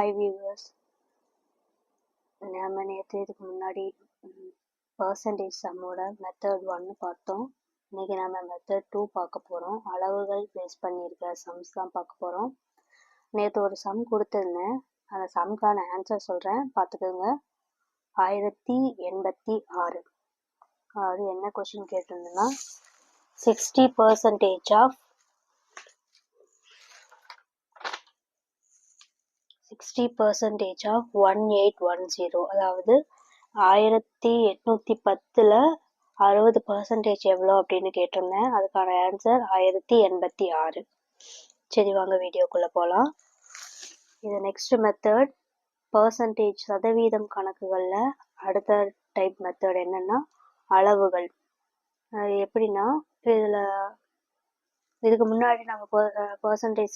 Hi viewers, நம்ம நேற்று இதுக்கு முன்னாடி பர்சன்டேஜ் சம்மோட மெத்தட் 1 பார்த்தோம். இன்றைக்கி நம்ம மெத்தட் 2 பார்க்க போகிறோம். அளவுகள் பேஸ் பண்ணியிருக்க சம்ஸ் தான் பார்க்க போகிறோம். நேற்று ஒரு சம் கொடுத்துருந்தேன், அந்த சம்க்கான ஆன்சர் சொல்கிறேன், பார்த்துக்கோங்க. 1086. அது என்ன கொஷின் கேட்டிருந்தேன்னா 60% ஆஃப் 60% ஆஃப் 1810, அதாவது 1810ல் 60% எவ்வளோ அப்படின்னு கேட்டிருந்தேன். அதுக்கான ஆன்சர் 1086. சரி, வாங்க வீடியோக்குள்ளே போகலாம். இது நெக்ஸ்ட் மெத்தட் பர்சன்டேஜ் சதவீதம் கணக்குகளில் அடுத்த டைப் மெத்தட் என்னென்னா அளவுகள். எப்படின்னா இதில் இதுக்கு முன்னாடி நம்ம பர்சன்டேஜ்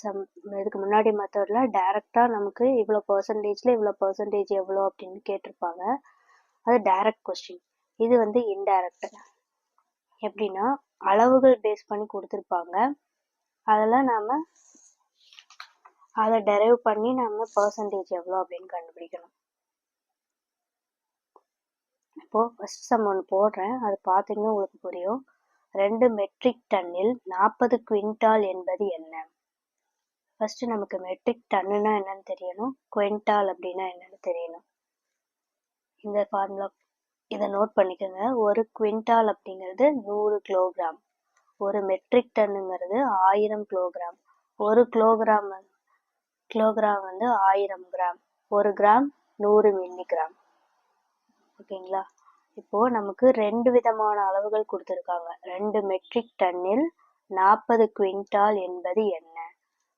இதுக்கு முன்னாடி மெத்தடில் டைரெக்டாக நமக்கு இவ்வளோ பர்சன்டேஜில் இவ்வளோ பர்சன்டேஜ் எவ்வளோ அப்படின்னு கேட்டிருப்பாங்க. அது டைரக்ட் கொஸ்டின். இது வந்து இன்டைரக்ட். எப்படின்னா அளவுகள் பேஸ் பண்ணி கொடுத்துருப்பாங்க, அதில் நாம் அதை டெரைவ் பண்ணி நம்ம பர்சன்டேஜ் எவ்வளோ அப்படின்னு கண்டுபிடிக்கணும். இப்போது ஃபஸ்ட் சம் ஒன்று போடுறேன், அது பார்த்தீங்கன்னா உங்களுக்கு புரியும். 2 மெட்ரிக் டன்னில் 40 குவிண்டால் என்பது என்ன? ஃபஸ்ட்டு நமக்கு மெட்ரிக் டன்னுனா என்னன்னு தெரியணும், குவிண்டால் அப்படின்னா என்னன்னு தெரியணும். இந்த ஃபார்முலா இதை நோட் பண்ணிக்கோங்க. ஒரு குவிண்டால் அப்படிங்கிறது 100 கிலோகிராம், ஒரு மெட்ரிக் டன்னுங்கிறது 1000 கிலோகிராம், ஒரு கிலோகிராம் வந்து 1000 கிராம், ஒரு கிராம் 100 மில்லிகிராம். ஓகேங்களா? இப்போது நமக்கு 2 விதமான அளவுகள் கொடுத்துருக்காங்க. 2 மெட்ரிக் டன்னில் 40 குவிண்டால் என்பது என்ன?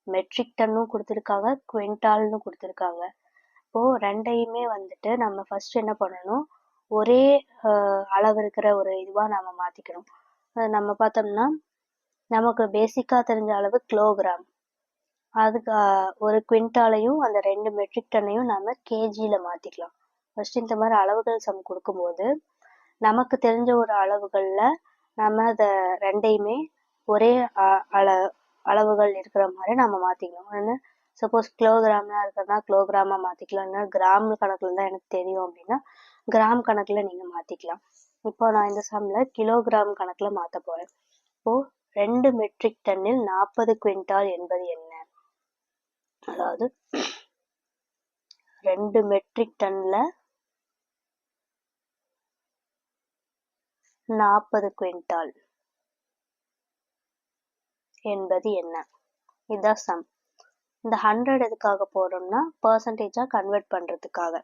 மெட்ரிக் டன்னும் கொடுத்துருக்காங்க, குவிண்டால்னு கொடுத்துருக்காங்க. இப்போது ரெண்டையுமே வந்துட்டு நம்ம ஃபர்ஸ்ட் என்ன பண்ணணும், ஒரே அளவு இருக்கிற ஒரு இதுவாக நம்ம மாற்றிக்கணும். நம்ம பார்த்தோம்னா நமக்கு பேசிக்காக தெரிஞ்ச அளவு கிலோகிராம், அதுக்கு ஒரு குவிண்டாலையும் அந்த 2 மெட்ரிக் டன்னையும் நம்ம கேஜியில் மாற்றிக்கலாம். ஃபர்ஸ்ட் இந்த மாதிரி அளவுகள் சம் கொடுக்கும்போது நமக்கு தெரிஞ்ச ஒரு அளவுகளில் நம்ம அதை ரெண்டையுமே ஒரே அளவுகள் இருக்கிற மாதிரி நம்ம மாற்றிக்கணும். ஏன்னா சப்போஸ் கிலோகிராம்லாம் இருக்கிறதுனா கிலோகிராமாக மாற்றிக்கலாம், இல்லைன்னா கிராம் கணக்கில் தான் எனக்கு தெரியும் அப்படின்னா கிராம் கணக்கில் நீங்கள் மாற்றிக்கலாம். இப்போ நான் இந்த சம்மில் கிலோகிராம் கணக்கில் மாற்ற போகிறேன். இப்போது 2 மெட்ரிக் டன்னில் 40 குவிண்டால் என்பது என்ன? அதாவது 2 மெட்ரிக் டன்னில் 40 குவிண்டால் என்பது என்ன? இதுதான் சம். இந்த 100 எதுக்காக போடுறோம்னா பர்சன்டேஜாக கன்வெர்ட் பண்ணுறதுக்காக.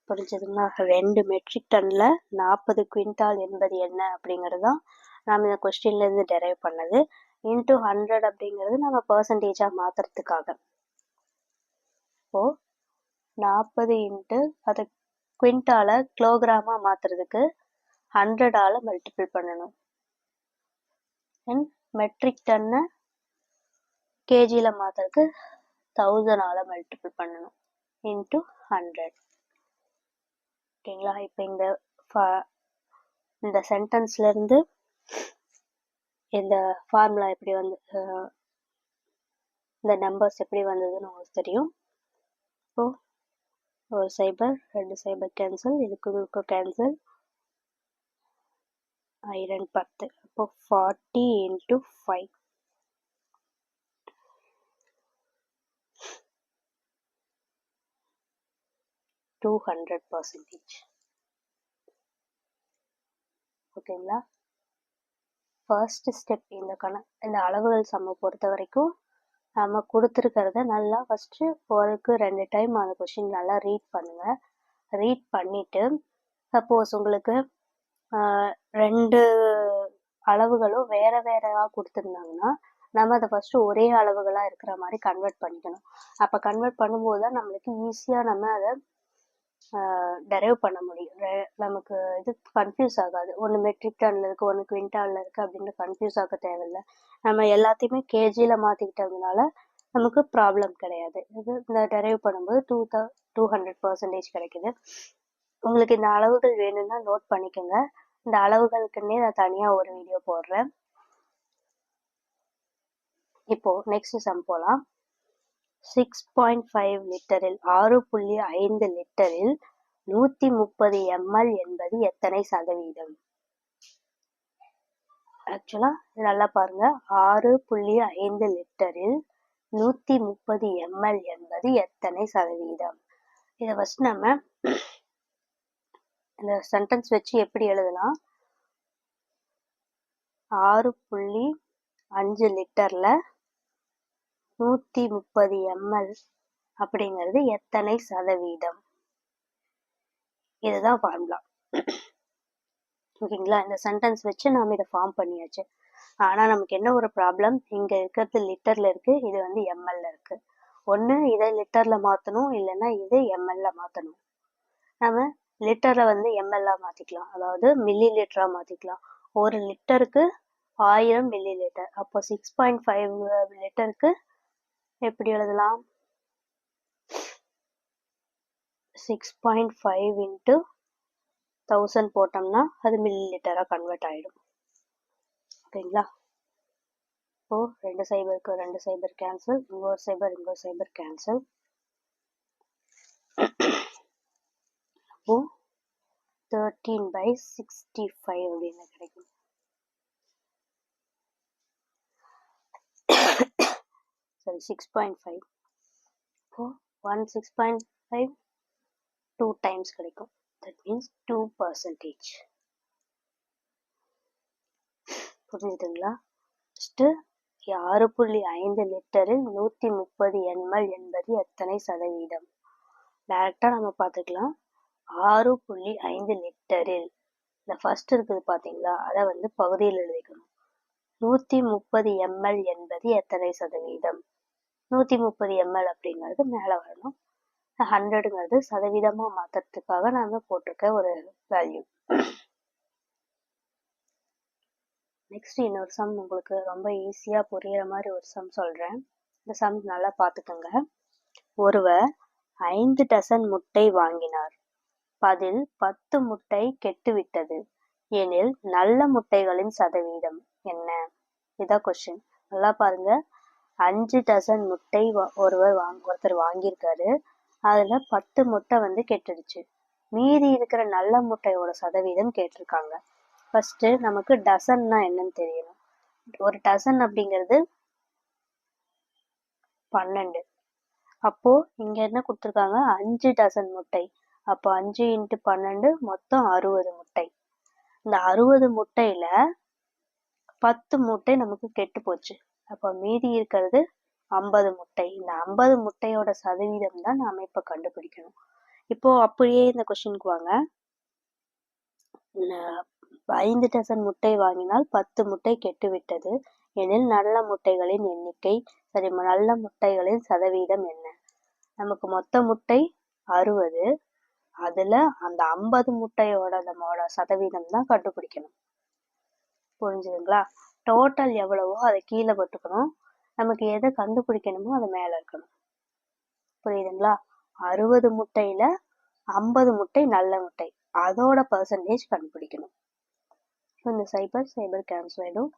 புரிஞ்சதுங்களா? 2 மெட்ரிக் டன்னில் 40 குவிண்டால் என்பது என்ன அப்படிங்கிறது தான் நாம் இந்த கொஸ்டின்லேருந்து டெரைவ் பண்ணது. இன்ட்டு 100 அப்படிங்கிறது நம்ம பர்சன்டேஜாக மாற்றுறதுக்காக. இப்போது 40 இன்ட்டு அதை குவிண்டாலை கிலோகிராமாக மாற்றுறதுக்கு 100ஆல் மல்டிபிள் பண்ணணும். மெட்ரிக் டன்னை கேஜியில் மாற்றுறதுக்கு 1000ஆல் மல்டிபிள் பண்ணணும் இன்ட்டு 100. ஓகேங்களா? இப்போ இந்த சென்டென்ஸ்லேருந்து இந்த ஃபார்முலா எப்படி வந்து இந்த நம்பர்ஸ் எப்படி வந்ததுன்னு உங்களுக்கு தெரியும். இப்போது ஒரு சைபர் 2 சைபர் கேன்சல், இதுக்கு கேன்சல், 10. அப்போ 40 இன்ட்டு 5. %200. ஓகேங்களா? ஃபர்ஸ்ட் ஸ்டெப் இந்த அளவுகள் சம்மை பொறுத்த வரைக்கும் நம்ம கொடுத்துருக்கிறத நல்லா ஃபஸ்ட்டு ஒருக்கு 2 டைம் அந்த கொஷின் நல்லா ரீட் பண்ணுங்கள். ரீட் பண்ணிவிட்டு சப்போஸ் உங்களுக்கு 2 அளவுகளும் வேறு வேறையாக கொடுத்துருந்தாங்கன்னா நம்ம அதை ஃபஸ்ட்டு ஒரே அளவுகளாக இருக்கிற மாதிரி கன்வெர்ட் பண்ணிக்கணும். அப்போ கன்வெர்ட் பண்ணும்போது தான் நம்மளுக்கு ஈஸியாக நம்ம அதை டெரைவ் பண்ண முடியும். நமக்கு இது கன்ஃபியூஸ் ஆகாது. ஒன்று மெட்ரிக் டன்னில் இருக்குது, ஒன்று குவிண்டாலில் இருக்குது அப்படின்னு கன்ஃபியூஸ் ஆக தேவையில்லை. நம்ம எல்லாத்தையுமே கேஜியில் மாற்றிக்கிட்டதுனால நமக்கு ப்ராப்ளம் கிடையாது. இது இந்த டெரைவ் பண்ணும்போது 200% கிடைக்குது. உங்களுக்கு இந்த அளவுகள் வேணும்னா நோட் பண்ணிக்கோங்க. இந்த அளவுகளுக்குன்னே நான் தனியாக ஒரு வீடியோ போடுறேன். இப்போது நெக்ஸ்ட் சம் போகலாம். 6.5 லிட்டரில் 6.5 லிட்டரில் 130 ml என்பது எத்தனை சதவீதம்? ஆக்சுவலா நல்லா பாருங்க, 6.5 லிட்டரில் 130 ml என்பது எத்தனை சதவீதம்? இதை ஃபர்ஸ்ட் நம்ம இந்த சென்டென்ஸ் வச்சு எப்படி எழுதலாம்? 6.5 லிட்டர்ல 130 ml அப்படிங்கிறது எத்தனை சதவீதம்? இதுதான் ஃபார்முலா. ஓகேங்களா? இந்த சென்டென்ஸ் வச்சு நாம இதை ஃபார்ம் பண்ணியாச்சு. ஆனா நமக்கு என்ன ஒரு ப்ராப்ளம், இங்க இருக்கிறது லிட்டர்ல இருக்கு, இது வந்து எம்எல்ல இருக்கு. ஒண்ணு இதை லிட்டர்ல மாத்தணும், இல்லைன்னா இது எம்எல்ல மாத்தணும். நம்ம லிட்டர்ல வந்து எம்எல்ல மாத்திக்கலாம், அதாவது மில்லி லிட்டரா மாத்திக்கலாம். ஒரு லிட்டருக்கு 1000 மில்லி லிட்டர். அப்போ 6.5 லிட்டருக்கு எப்படி எழுதலாம்? 6.5 into 1000 போட்டோம்னா அது மில்லி லிட்டரா கன்வெர்ட் ஆயிடும். ஓகேங்களா? இப்போ 2 சைபருக்கு 2 சைபர் கேன்சல், இங்க ஒரு சைபர் கேன்சல். அப்போ 13/65 அப்படின்னு கிடைக்கும். சரி, 6.5. இப்போ 6.5 2 times கிடைக்கும். That means 2%. புரிஞ்சுதுங்களா? ஃபர்ஸ்ட் 6.5 லிட்டரில் 130 ml என்பது எத்தனை சதவீதம்? டைரக்டா நம்ம பார்த்துக்கலாம். 6.5 லிட்டரில் இந்த ஃபர்ஸ்ட் இருக்குது பாத்தீங்களா, அதை வந்து பகுதியில் எழுதிக்கணும். 130 ml என்பது எத்தனை சதவீதம்? 130 ml அப்படிங்கிறது மேல வரணும். 100ங்கிறது சதவீதமா மாத்துறதுக்காக நாம போட்டிருக்க ஒரு வேல்யூ. நெக்ஸ்ட் இன்னொரு சம் உங்களுக்கு ரொம்ப ஈஸியா புரியுற மாதிரி ஒரு சம் சொல்றேன். இந்த சம் நல்லா பார்த்துக்கோங்க. ஒருவர் 5 டசன் முட்டை வாங்கினார். அதில் 10 முட்டை கெட்டுவிட்டது எனில் நல்ல முட்டைகளின் சதவீதம் என்ன? இதான் கொஸ்டின். நல்லா பாருங்க, 5 டசன் முட்டை ஒருத்தர் வாங்கியிருக்காரு. அதுல 10 முட்டை வந்து கெட்டுடுச்சு. மீதி இருக்கிற நல்ல முட்டையோட சதவீதம் கேட்டிருக்காங்க. ஃபர்ஸ்ட் நமக்கு டசன்னா என்னன்னு தெரியணும். ஒரு டசன் அப்படிங்கிறது 12. அப்போ இங்க என்ன கொடுத்துருக்காங்க? 5 டசன் முட்டை. அப்போ 5 × 12 மொத்தம் 60 முட்டை. இந்த 60 முட்டையில 10 முட்டை நமக்கு கெட்டு போச்சு. அப்போ மீதி இருக்கிறது 50 முட்டை. இந்த 50 முட்டையோட சதவீதம் தான் நாம இப்ப கண்டுபிடிக்கணும். இப்போ அப்படியே இந்த கொஸ்டினுக்கு வாங்க. 5 டசன் முட்டை வாங்கினால் 10 முட்டை கெட்டு விட்டது எனில் நல்ல முட்டைகளின் எண்ணிக்கை, சரி, நல்ல முட்டைகளின் சதவீதம் என்ன? நமக்கு மொத்த முட்டை 60, அதுல அந்த 50 முட்டையோட நம்மளோட சதவீதம் தான் கண்டுபிடிக்கணும். புரிஞ்சுதுங்களா? டோட்டல் எவ்வளவோ அதை கீழே போட்டுக்கணும், நமக்கு எதை கண்டுபிடிக்கணுமோ அது மேல இருக்கணும். புரியுதுங்களா? 60 முட்டையில 50 முட்டை நல்ல முட்டை, அதோட பர்சன்டேஜ் கண்டுபிடிக்கணும். இந்த சைபர் கேன்சல் ஆயிடும்.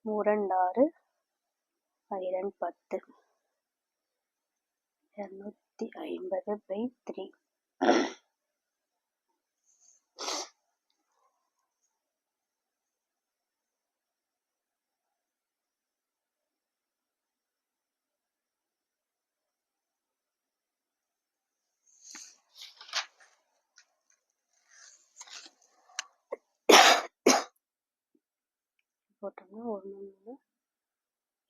3 6 5 10 250/3. போட்டோம்னா 1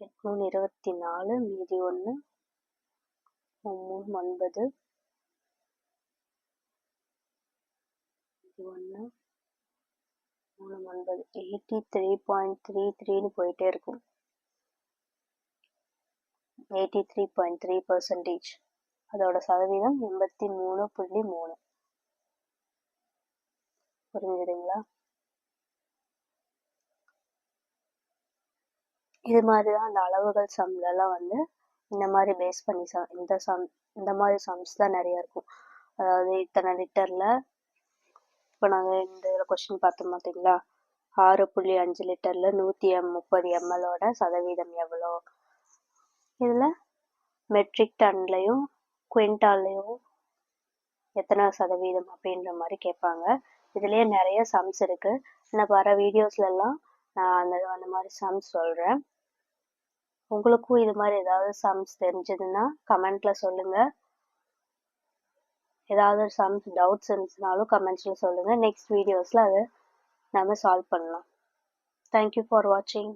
824, மீதி 1 3 9, 1 3 9, 83.33ன்னு போயிட்டே இருக்கும். 83.3%. அதோட சதவீதம் 83.3. புரிஞ்சுதுங்களா? இது மாதிரிதான் அந்த அளவுகள் சம்ல எல்லாம் வந்து இந்த மாதிரி பேஸ் பண்ணி இந்த மாதிரி சம்ஸ் தான் நிறைய இருக்கும். அதாவது இத்தனை லிட்டர்ல, இப்போ நாங்க இந்த கொஸ்டின் பார்த்தோம் பார்த்தீங்களா, 6.5 லிட்டர்ல 130 mlோட சதவீதம் எவ்வளோ? இதுல மெட்ரிக் டன்லையும் குவிண்டால்லையும் எத்தனை சதவீதம் அப்படின்ற மாதிரி கேட்பாங்க. இதுலேயே நிறைய சம்ஸ் இருக்குது. நான் வர வீடியோஸ்லலாம் நான் அந்த மாதிரி சம்ஸ் சொல்கிறேன். உங்களுக்கும் இது மாதிரி ஏதாவது சம்ஸ் தெரிஞ்சதுன்னா கமெண்ட்டில் சொல்லுங்கள். ஏதாவது சம்ஸ் டவுட்ஸ் இருந்துச்சுனாலும் கமெண்ட்ஸில் சொல்லுங்கள். நெக்ஸ்ட் வீடியோஸில் அதை நம்ம சால்வ் பண்ணலாம். தேங்க்யூ ஃபார் வாட்சிங்.